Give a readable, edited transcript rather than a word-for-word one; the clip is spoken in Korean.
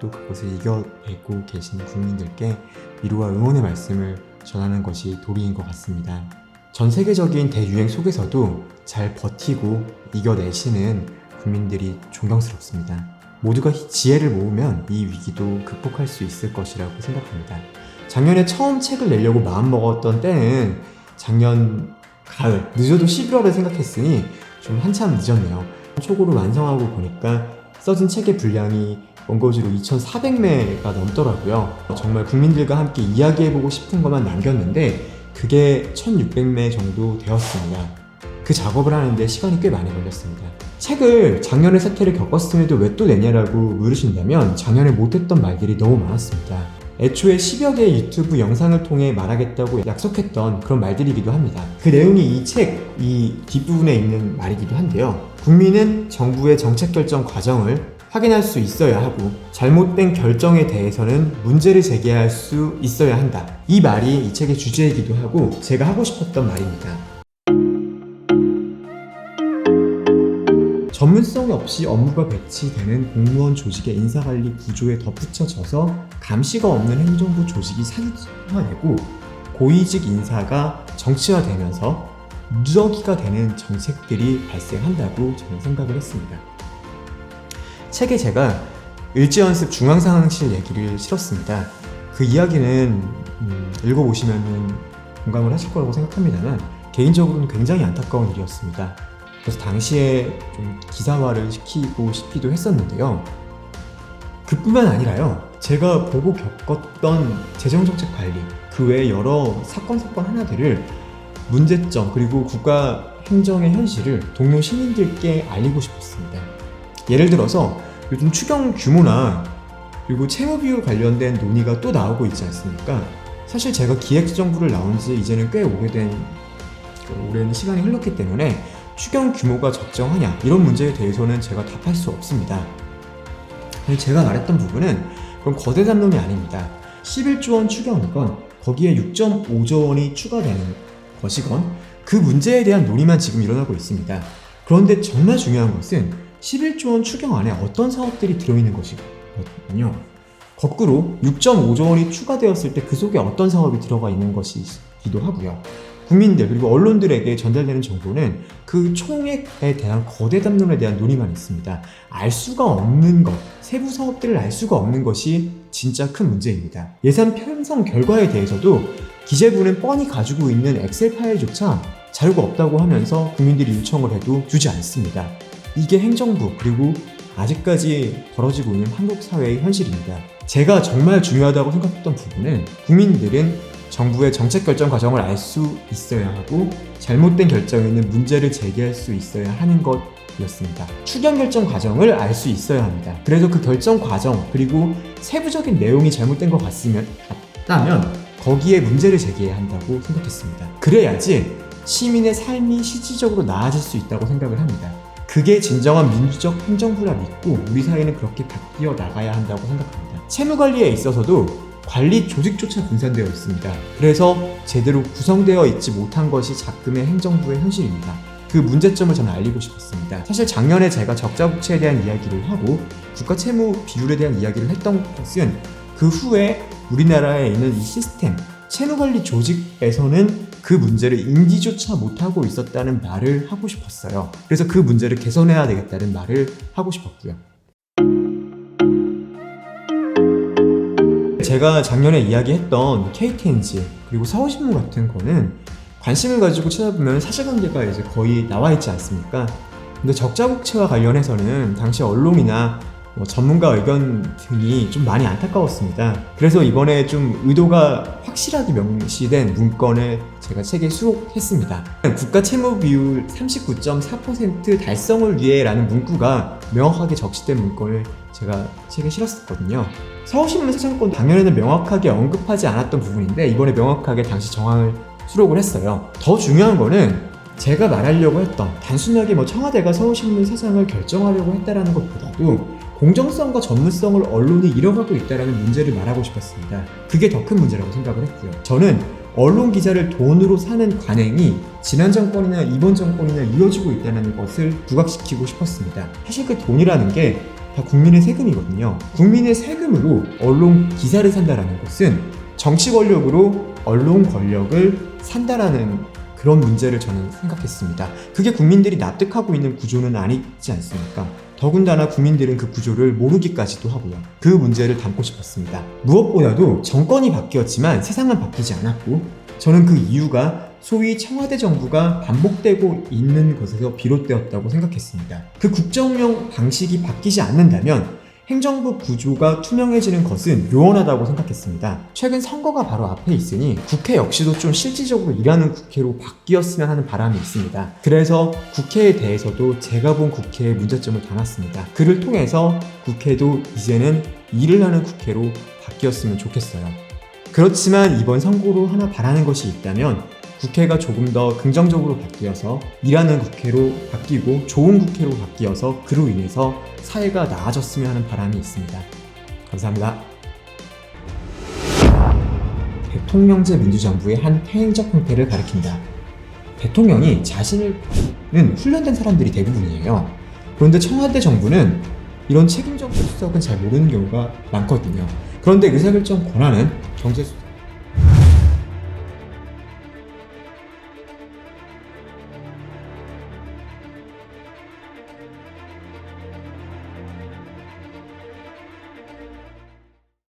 또 그것을 이겨내고 계신 국민들께 위로와 응원의 말씀을 전하는 것이 도리인 것 같습니다. 전 세계적인 대유행 속에서도 잘 버티고 이겨내시는 국민들이 존경스럽습니다. 모두가 지혜를 모으면 이 위기도 극복할 수 있을 것이라고 생각합니다. 작년에 처음 책을 내려고 마음먹었던 때는 작년 가을, 늦어도 11월을 생각했으니 좀 한참 늦었네요. 초고로 완성하고 보니까 써진 책의 분량이 원고지로 2,400매가 넘더라고요. 정말 국민들과 함께 이야기해보고 싶은 것만 남겼는데 그게 1,600매 정도 되었습니다. 그 작업을 하는데 시간이 꽤 많이 걸렸습니다. 책을 작년에 사태를 겪었음에도 왜 또 내냐라고 물으신다면 작년에 못했던 말들이 너무 많았습니다. 애초에 10여 개의 유튜브 영상을 통해 말하겠다고 약속했던 그런 말들이기도 합니다. 그 내용이 이 책, 이 뒷부분에 있는 말이기도 한데요. 국민은 정부의 정책 결정 과정을 확인할 수 있어야 하고 잘못된 결정에 대해서는 문제를 제기할 수 있어야 한다. 이 말이 이 책의 주제이기도 하고 제가 하고 싶었던 말입니다. 전문성 없이 업무가 배치되는 공무원 조직의 인사관리 구조에 덧붙여져서 감시가 없는 행정부 조직이 사유화되고 고위직 인사가 정치화되면서 누더기가 되는 정책들이 발생한다고 저는 생각을 했습니다. 책에 제가 을지연습 중앙상황실 얘기를 실었습니다. 그 이야기는 읽어보시면 공감을 하실 거라고 생각합니다만 개인적으로는 굉장히 안타까운 일이었습니다. 그래서 당시에 좀 기사화를 시키고 싶기도 했었는데요. 그뿐만 아니라요. 제가 보고 겪었던 재정정책 관리, 그 외에 여러 사건 하나들을 문제점 그리고 국가 행정의 현실을 동료 시민들께 알리고 싶었습니다. 예를 들어서 요즘 추경 규모나 그리고 채무 비율 관련된 논의가 또 나오고 있지 않습니까? 사실 제가 기획재정부를 나온 지 이제는 꽤 오래는 시간이 흘렀기 때문에 추경 규모가 적정하냐 이런 문제에 대해서는 제가 답할 수 없습니다. 제가 말했던 부분은 그건 거대 담론이 아닙니다. 11조 원 추경이건 거기에 6.5조 원이 추가되는 것이건 그 문제에 대한 논의만 지금 일어나고 있습니다. 그런데 정말 중요한 것은 11조 원 추경 안에 어떤 사업들이 들어있는 것이거든요. 거꾸로 6.5조 원이 추가되었을 때 그 속에 어떤 사업이 들어가 있는 것이기도 하고요. 국민들 그리고 언론들에게 전달되는 정보는 그 총액에 대한 거대 담론에 대한 논의만 있습니다. 알 수가 없는 것, 세부 사업들을 알 수가 없는 것이 진짜 큰 문제입니다. 예산 편성 결과에 대해서도 기재부는 뻔히 가지고 있는 엑셀 파일조차 자료가 없다고 하면서 국민들이 요청을 해도 주지 않습니다. 이게 행정부 그리고 아직까지 벌어지고 있는 한국 사회의 현실입니다. 제가 정말 중요하다고 생각했던 부분은 국민들은 정부의 정책 결정 과정을 알 수 있어야 하고 잘못된 결정에는 문제를 제기할 수 있어야 하는 것이었습니다. 추경 결정 과정을 알 수 있어야 합니다. 그래서 그 결정 과정 그리고 세부적인 내용이 잘못된 것 같다면 거기에 문제를 제기해야 한다고 생각했습니다. 그래야지 시민의 삶이 실질적으로 나아질 수 있다고 생각을 합니다. 그게 진정한 민주적 행정부라 믿고 우리 사회는 그렇게 바뀌어 나가야 한다고 생각합니다. 채무관리에 있어서도 관리 조직조차 분산되어 있습니다. 그래서 제대로 구성되어 있지 못한 것이 작금의 행정부의 현실입니다. 그 문제점을 저는 알리고 싶었습니다. 사실 작년에 제가 적자국채에 대한 이야기를 하고 국가 채무 비율에 대한 이야기를 했던 것은 그 후에 우리나라에 있는 이 시스템, 채무관리 조직에서는 그 문제를 인지조차 못하고 있었다는 말을 하고 싶었어요. 그래서 그 문제를 개선해야 되겠다는 말을 하고 싶었고요. 제가 작년에 이야기했던 KTNG 그리고 서울신문 같은 거는 관심을 가지고 찾아보면 사실관계가 이제 거의 나와 있지 않습니까? 근데 적자국채와 관련해서는 당시 언론이나 전문가 의견 등이 좀 많이 안타까웠습니다. 그래서 이번에 좀 의도가 확실하게 명시된 문건을 제가 책에 수록했습니다. 국가 채무 비율 39.4% 달성을 위해 라는 문구가 명확하게 적시된 문건을 제가 책에 실었었거든요. 서울신문 사정권 당연에는 명확하게 언급하지 않았던 부분인데 이번에 명확하게 당시 정황을 수록을 했어요. 더 중요한 거는 제가 말하려고 했던 단순하게 청와대가 서울신문 사장을 결정하려고 했다라는 것보다도 공정성과 전문성을 언론이 잃어가고 있다는 문제를 말하고 싶었습니다. 그게 더 큰 문제라고 생각을 했고요. 저는 언론 기자를 돈으로 사는 관행이 지난 정권이나 이번 정권이나 이어지고 있다는 것을 부각시키고 싶었습니다. 사실 그 돈이라는 게 다 국민의 세금이거든요. 국민의 세금으로 언론 기사를 산다라는 것은 정치 권력으로 언론 권력을 산다라는 그런 문제를 저는 생각했습니다. 그게 국민들이 납득하고 있는 구조는 아니지 않습니까? 더군다나 국민들은 그 구조를 모르기까지도 하고요. 그 문제를 담고 싶었습니다. 무엇보다도 정권이 바뀌었지만 세상은 바뀌지 않았고, 저는 그 이유가 소위 청와대 정부가 반복되고 있는 것에서 비롯되었다고 생각했습니다. 그 국정운영 방식이 바뀌지 않는다면 행정부 구조가 투명해지는 것은 요원하다고 생각했습니다. 최근 선거가 바로 앞에 있으니 국회 역시도 좀 실질적으로 일하는 국회로 바뀌었으면 하는 바람이 있습니다. 그래서 국회에 대해서도 제가 본 국회에 문제점을 담았습니다. 그를 통해서 국회도 이제는 일을 하는 국회로 바뀌었으면 좋겠어요. 그렇지만 이번 선거로 하나 바라는 것이 있다면 국회가 조금 더 긍정적으로 바뀌어서 일하는 국회로 바뀌고 좋은 국회로 바뀌어서 그로 인해서 사회가 나아졌으면 하는 바람이 있습니다. 감사합니다. 대통령제 민주정부의 한 태행적 형태를 가리킨다. 대통령이 자신은 훈련된 사람들이 대부분이에요. 그런데 청와대 정부는 이런 책임적 수석은 잘 모르는 경우가 많거든요. 그런데 의사결정 권한은 경제